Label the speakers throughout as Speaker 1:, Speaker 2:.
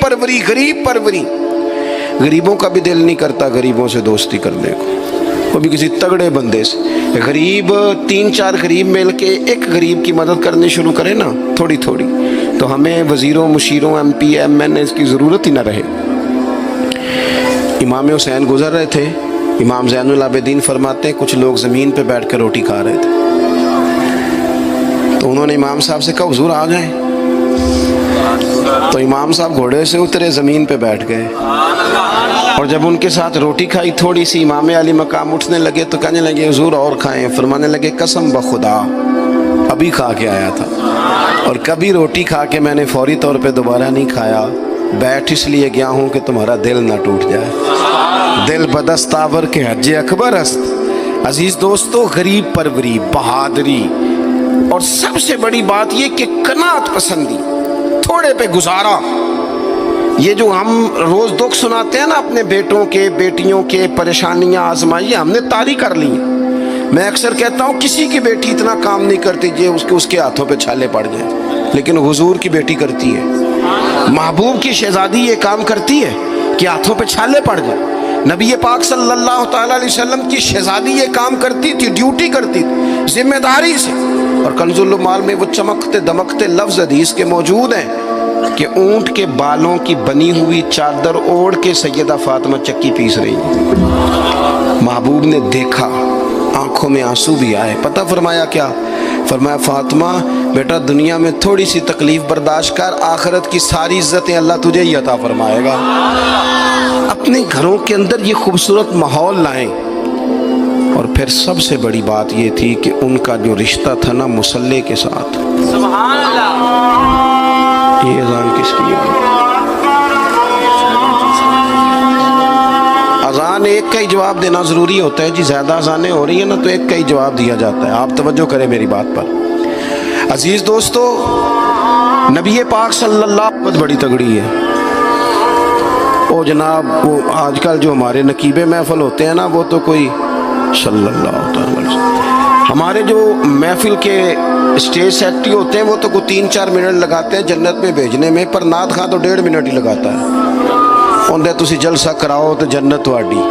Speaker 1: پروری، غریب پروری. غریبوں کا بھی دل نہیں کرتا غریبوں سے دوستی کرنے کو. کبھی کسی تگڑے بندے سے غریب 3-4 غریب مل کے ایک غریب کی مدد کرنی شروع کرے نا تھوڑی تھوڑی، تو ہمیں وزیروں، مشیروں، ایم پی، ایم این اے کی ضرورت ہی نہ رہے. امام حسین گزر رہے تھے. امام زین العابدین فرماتے ہیں کچھ لوگ زمین پہ بیٹھ کر روٹی کھا رہے تھے، تو انہوں نے امام صاحب سے کہا حضور آ جائیں. تو امام صاحب گھوڑے سے اترے، زمین پہ بیٹھ گئے، اور جب ان کے ساتھ روٹی کھائی تھوڑی سی، امام علی مقام اٹھنے لگے تو کہنے لگے حضور اور کھائیں. فرمانے لگے قسم بخدا ابھی کھا کے آیا تھا، اور کبھی روٹی کھا کے میں نے فوری طور پہ دوبارہ نہیں کھایا. بیٹھ اس لیے گیا ہوں کہ تمہارا دل نہ ٹوٹ جائے. دل بدستاور کے حج اکبر است. عزیز دوستو، غریب پروری، بہادری، اور سب سے بڑی بات یہ کہ قناعت پسندی، تھوڑے پہ گزارا. یہ جو ہم روز دکھ سناتے ہیں نا اپنے بیٹوں کے، بیٹیوں کے، پریشانیاں، آزمائیاں ہم نے طاری کر لی ہیں. میں اکثر کہتا ہوں کسی کی بیٹی اتنا کام نہیں کرتی اس کے ہاتھوں پہ چھالے پڑ جائیں، لیکن حضور کی بیٹی کرتی ہے. محبوب کی شہزادی یہ کام کرتی ہے کہ ہاتھوں پہ چھالے پڑ جائیں. نبی پاک صلی اللہ تعالیٰ علیہ وسلم کی شہزادی یہ کام کرتی تھی، ڈیوٹی کرتی تھی ذمہ داری سے. اور کنز المال میں وہ چمکتے دمکتے لفظ حدیث کے موجود ہیں کہ اونٹ کے بالوں کی بنی ہوئی چادر اوڑھ کے سیدہ فاطمہ چکی پیس رہی. محبوب نے دیکھا، آنکھوں میں آنسو بھی آئے. پتہ فرمایا کیا؟ فرمایا فاطمہ بیٹا دنیا میں تھوڑی سی تکلیف برداشت کر، آخرت کی ساری عزتیں اللہ تجھے ہی عطا فرمائے گا. اپنے گھروں کے اندر یہ خوبصورت ماحول لائیں. اور پھر سب سے بڑی بات یہ تھی کہ ان کا جو رشتہ تھا نا مصلی کے ساتھ. سبحان اللہ. یہ اذان کس کی ہے؟ اذان ایک کا ہی جواب دینا ضروری ہوتا ہے جی. زیادہ اذانیں ہو رہی ہیں نا تو ایک کا ہی جواب دیا جاتا ہے. آپ توجہ کریں میری بات پر. عزیز دوستو، نبی پاک صلی اللہ علیہ وسلم بڑی تگڑی ہے. او جناب وہ آج کل جو ہمارے نقیبے محفل ہوتے ہیں نا وہ تو کوئی صلی اللہ علیہ وسلم. ہمارے جو محفل کے اسٹیج سیکٹری ہوتے ہیں وہ تو کوئی 3-4 منٹ لگاتے ہیں جنت میں بھیجنے میں، پر نعت خواں تو 1.5 منٹ ہی لگاتا ہے. اندر تسی جلسہ کراؤ تو جنت تواڈی.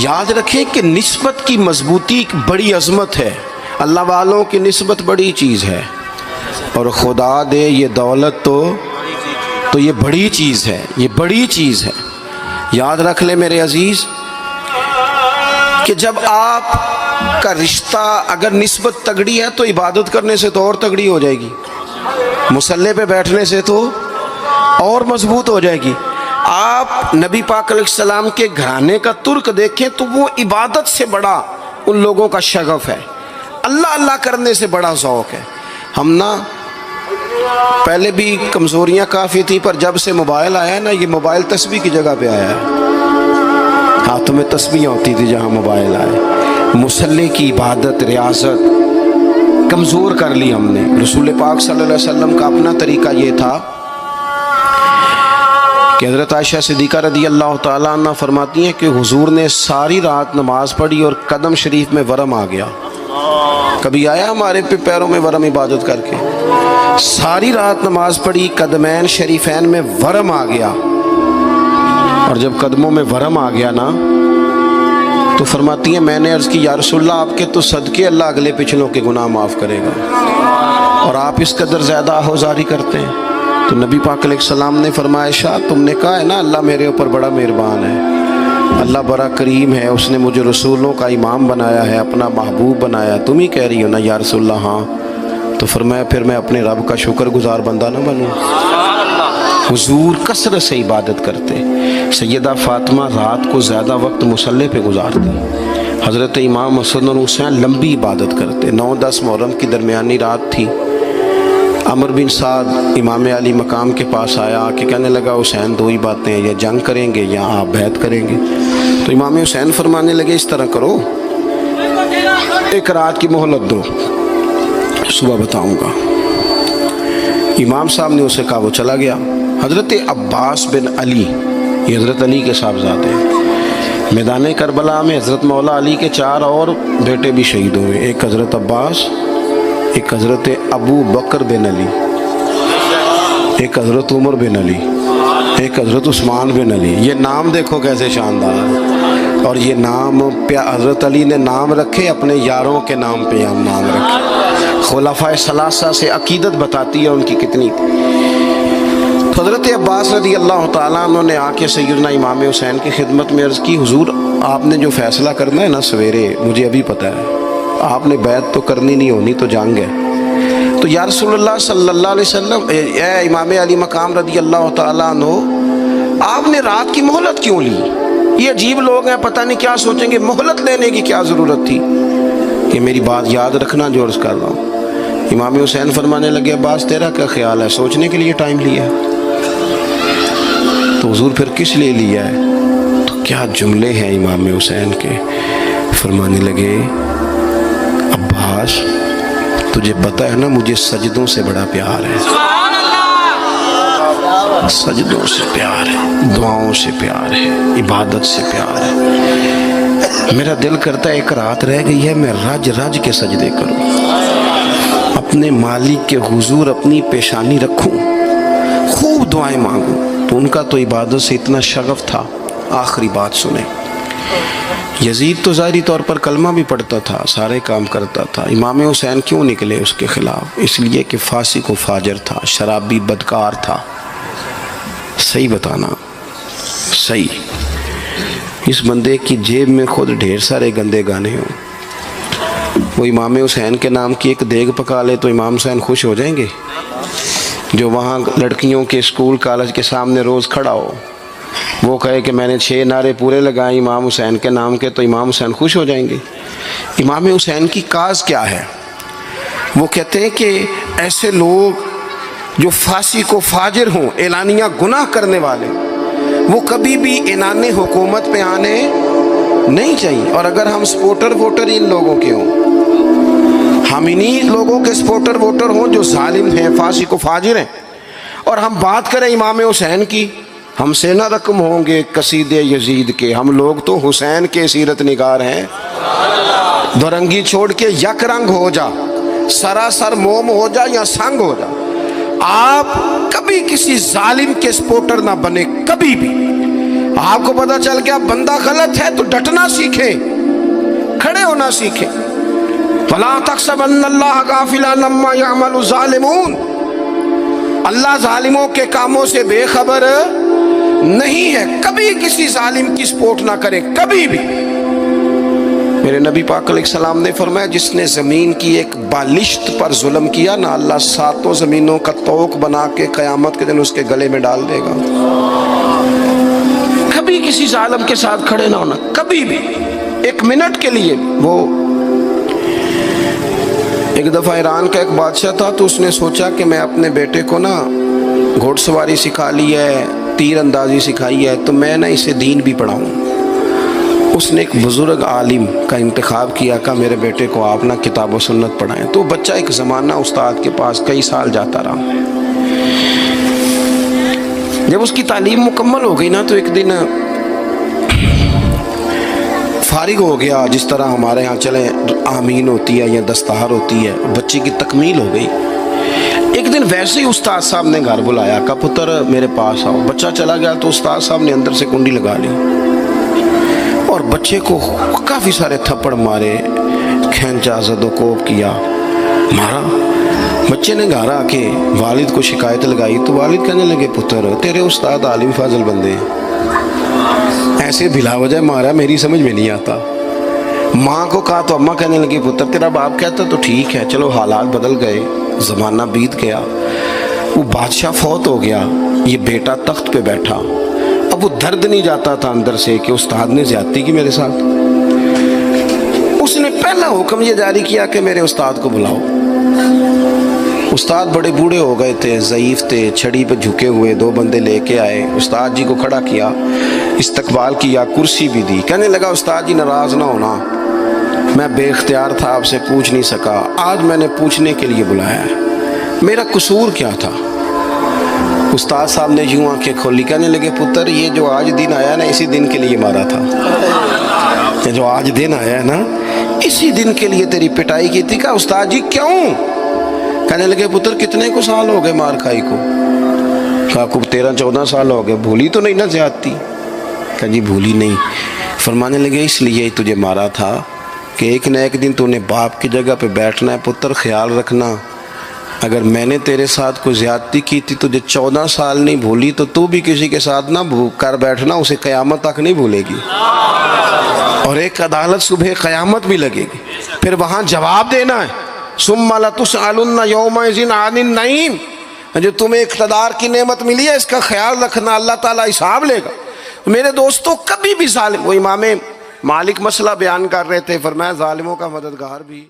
Speaker 1: یاد رکھیں کہ نسبت کی مضبوطی ایک بڑی عظمت ہے. اللہ والوں کی نسبت بڑی چیز ہے، اور خدا دے یہ دولت تو یہ بڑی چیز ہے، یہ بڑی چیز ہے. یاد رکھ لے میرے عزیز کہ جب آپ کا رشتہ اگر نسبت تگڑی ہے تو عبادت کرنے سے تو اور تگڑی ہو جائے گی، مصلی پہ بیٹھنے سے تو اور مضبوط ہو جائے گی. آپ نبی پاک علیہ السلام کے گھرانے کا ترک دیکھیں تو وہ عبادت سے بڑا ان لوگوں کا شغف ہے، اللہ اللہ کرنے سے بڑا ذوق ہے. ہم نا پہلے بھی کمزوریاں کافی تھی، پر جب سے موبائل آیا ہے نا، یہ موبائل تسبیح کی جگہ پہ آیا ہے. ہاتھوں میں تسبیح ہوتی تھی جہاں موبائل آئے. مصلی کی عبادت، ریاضت کمزور کر لی ہم نے. رسول پاک صلی اللہ علیہ وسلم کا اپنا طریقہ یہ تھا کہ حضرت عائشہ صدیقہ رضی اللہ تعالیٰ عنہ فرماتی ہیں کہ حضور نے ساری رات نماز پڑھی اور قدم شریف میں ورم آ گیا. کبھی آیا ہمارے پہ پیروں میں ورم عبادت کر کے؟ ساری رات نماز پڑھی، قدمین شریفین میں ورم آ گیا. اور جب قدموں میں ورم آ گیا نا تو فرماتی ہیں میں نے عرض کی یا رسول اللہ آپ کے تو صدقے اللہ اگلے پچھلوں کے گناہ معاف کرے گا، اور آپ اس قدر زیادہ آہوزاری کرتے ہیں. تو نبی پاک علیہ السلام نے فرمایا عائشہ تم نے کہا ہے نا اللہ میرے اوپر بڑا مہربان ہے، اللہ بڑا کریم ہے، اس نے مجھے رسولوں کا امام بنایا ہے، اپنا محبوب بنایا. تم ہی کہہ رہی ہو نا یا رسول اللہ؟ ہاں. تو فرمایا پھر میں اپنے رب کا شکر گزار بندہ نہ بنوں. حضور کثرت سے عبادت کرتے. سیدہ فاطمہ رات کو زیادہ وقت مصلی پہ گزارتی. حضرت امام حسن اور حسین لمبی عبادت کرتے. 9-10 محرم کی درمیانی رات تھی. عمر بن سعد امام علی مقام کے پاس آیا کہ کہنے لگا حسین دو ہی باتیں ہیں، یا جنگ کریں گے یا آپ بیعت کریں گے. تو امام حسین فرمانے لگے اس طرح کرو، ایک رات کی مہلت دو، صبح بتاؤں گا. امام صاحب نے اسے کہا، وہ چلا گیا. حضرت عباس بن علی، یہ حضرت علی کے صاحبزادے ہیں، میدان کربلا میں حضرت مولا علی کے 4 اور بیٹے بھی شہید ہوئے. ایک حضرت عباس، ایک حضرت ابو بکر بن علی، ایک حضرت عمر بن علی، ایک حضرت عثمان بن علی. یہ نام دیکھو کیسے شاندار. اور یہ نام حضرت علی نے نام رکھے اپنے یاروں کے نام پہ ہم نام رکھے. خلفائے ثلاثہ سے عقیدت بتاتی ہے ان کی کتنی تھی. حضرت عباس رضی اللہ تعالیٰ عنہ نے آ کے سیدنا امام حسین کی خدمت میں عرض کی، حضور آپ نے جو فیصلہ کرنا ہے نا سویرے، مجھے ابھی پتہ ہے، آپ نے بیعت تو کرنی نہیں ہونی تو جنگ ہے. تو یا رسول اللہ صلی اللہ علیہ وسلم، اے امام علی مقام رضی اللہ تعالیٰ عنہ، آپ نے رات کی مہلت کیوں لی؟ یہ عجیب لوگ ہیں، پتہ نہیں کیا سوچیں گے، مہلت لینے کی کیا ضرورت تھی؟ کہ میری بات یاد رکھنا جو عرض کر رہا ہوں. امام حسین فرمانے لگے، عباس تیرا کیا خیال ہے، سوچنے کے لیے ٹائم لیا ہے تو حضور پھر کس لیے لیا ہے؟ تو کیا جملے ہیں امام حسین کے. فرمانے لگے، عباس تجھے پتا ہے نا مجھے سجدوں سے بڑا پیار ہے، سجدوں سے پیار ہے، دعاؤں سے پیار ہے، عبادت سے پیار ہے. میرا دل کرتا ہے ایک رات رہ گئی ہے میں رج رج کے سجدے کروں، اپنے مالک کے حضور اپنی پیشانی رکھوں، خوب دعائیں مانگوں. تو ان کا تو عبادت سے اتنا شغف تھا. آخری بات سنیں، یزید تو ظاہری طور پر کلمہ بھی پڑھتا تھا، سارے کام کرتا تھا. امام حسین کیوں نکلے اس کے خلاف؟ اس لیے کہ فاسق و فاجر تھا، شرابی بدکار تھا. صحیح بتانا، صحیح. اس بندے کی جیب میں خود ڈھیر سارے گندے گانے ہوں، وہ امام حسین کے نام کی ایک دیگ پکا لے تو امام حسین خوش ہو جائیں گے؟ جو وہاں لڑکیوں کے اسکول کالج کے سامنے روز کھڑا ہو، وہ کہے کہ میں نے 6 نعرے پورے لگائے امام حسین کے نام کے، تو امام حسین خوش ہو جائیں گے؟ امام حسین کی کاز کیا ہے؟ وہ کہتے ہیں کہ ایسے لوگ جو فاسق و فاجر ہوں، اعلانیہ گناہ کرنے والے، وہ کبھی بھی عنان حکومت پہ آنے نہیں چاہیے. اور اگر ہم سپورٹر ووٹر ان لوگوں کے ہوں، ہم انہی لوگوں کے سپورٹر ووٹر ہوں جو ظالم ہیں، فاسق و فاجر ہیں، اور ہم بات کریں امام حسین کی، ہم سے نہ رقم ہوں گے قصید یزید کے. ہم لوگ تو حسین کے سیرت نگار ہیں. دورنگی چھوڑ کے یک رنگ ہو جا، سراسر موم ہو جا یا سنگ ہو جا، آپ کبھی کسی ظالم کے سپورٹر نہ بنے، کبھی بھی. آپ کو پتہ چل گیا بندہ غلط ہے تو ڈٹنا سیکھیں، کھڑے ہونا سیکھیں. وَلَا تَحْسَبَنَّ اللَّهَ غَافِلًا عَمَّا يَعْمَلُ الظَّالِمُونَ. اللہ ظالموں کے کاموں سے بے خبر نہیں ہے. کبھی کسی ظالم کی سپورٹ نہ کریں، کبھی بھی. میرے نبی پاک علیہ السلام نے فرمایا، جس نے زمین کی ایک بالشت پر ظلم کیا نا، اللہ 7 زمینوں کا طوق بنا کے قیامت کے دن اس کے گلے میں ڈال دے گا. کبھی کسی ظالم کے ساتھ کھڑے نہ ہونا، کبھی بھی، ایک منٹ کے لیے. وہ ایک دفعہ ایران کا ایک بادشاہ تھا، تو اس نے سوچا کہ میں اپنے بیٹے کو نا گھوڑ سواری سکھا لی ہے، تیر اندازی سکھائی ہے، تو میں نا اسے دین بھی پڑھاؤں. اس نے ایک بزرگ عالم کا انتخاب کیا کہ میرے بیٹے کو آپ نا کتاب و سنت پڑھائیں. تو بچہ ایک زمانہ استاد کے پاس کئی سال جاتا رہا. جب اس کی تعلیم مکمل ہو گئی نا، تو ایک دن فارغ ہو گیا، جس طرح ہمارے ہاں چلیں آمین ہوتی ہے یا دستار ہوتی ہے، بچے کی تکمیل ہو گئی. ایک دن ویسے ہی استاد صاحب نے گھر بلایا، کہا پتر میرے پاس آؤ. بچہ چلا گیا تو استاد صاحب نے اندر سے کنڈی لگا لی اور بچے کو کافی سارے تھپڑ مارے، کھینچا، زد و کوب کیا، مارا. بچے نے گھر آ کے والد کو شکایت لگائی تو والد کہنے لگے، پتر تیرے استاد عالم فاضل بندے ہیں، ایسے بلا وجہ مارا، میری سمجھ میں نہیں آتا. ماں کو کہا تو اماں کہنے لگی، پتر تیرا باپ کہتا تو ٹھیک ہے، چلو حالات بدل گئے، زمانہ بیت گیا، وہ بادشاہ فوت ہو گیا، یہ بیٹا تخت پہ بیٹھا. اب وہ درد نہیں جاتا تھا اندر سے کہ استاد نے زیادتی کی میرے ساتھ. اس نے پہلا حکم یہ جاری کیا کہ میرے استاد کو بلاؤ. استاد بڑے بوڑھے ہو گئے تھے، ضعیف تھے، چھڑی پہ جھکے ہوئے. 2 بندے لے کے آئے، استاد جی کو کھڑا کیا، استقبال کیا، کرسی بھی دی. کہنے لگا، استاد جی ناراض نہ ہونا، میں بے اختیار تھا، آپ سے پوچھ نہیں سکا، آج میں نے پوچھنے کے لیے بلایا ہے، میرا قصور کیا تھا؟ استاد صاحب نے یوں آنکھیں کھولی، کہنے لگے، پتر یہ جو آج دن آیا نا، اسی دن کے لیے مارا تھا. یہ جو آج دن آیا ہے نا، اسی دن کے لیے تیری پٹائی کی تھی. کہ استاد جی کیوں؟ کہنے لگے پتر کتنے کو سال ہو گئے مار کھائی کو؟ کہا کو 13-14 سال ہو گئے، بھولی تو نہیں نا زیادتی؟ کہا جی بھولی نہیں۔ فرمانے لگے اس لیے تجھے مارا تھا کہ ایک نہ ایک دن تو نے باپ کی جگہ پہ بیٹھنا ہے، پتر خیال رکھنا اگر میں نے تیرے ساتھ کوئی زیادتی کی تھی تجھے 14 سال نہیں بھولی تو بھی کسی کے ساتھ نہ کر بیٹھنا، اسے قیامت تک نہیں بھولے گی، اور ایک عدالت صبح قیامت بھی لگے گی، پھر وہاں جواب دینا ہے ثم لتسألن یومئذ عن النعیم۔ جو تمہیں اقتدار کی نعمت ملی ہے اس کا خیال رکھنا، اللہ تعالیٰ حساب لے گا۔ میرے دوستو کبھی بھی ظالم، وہ امام مالک مسئلہ بیان کر رہے تھے، فرمایا ظالموں کا مددگار بھی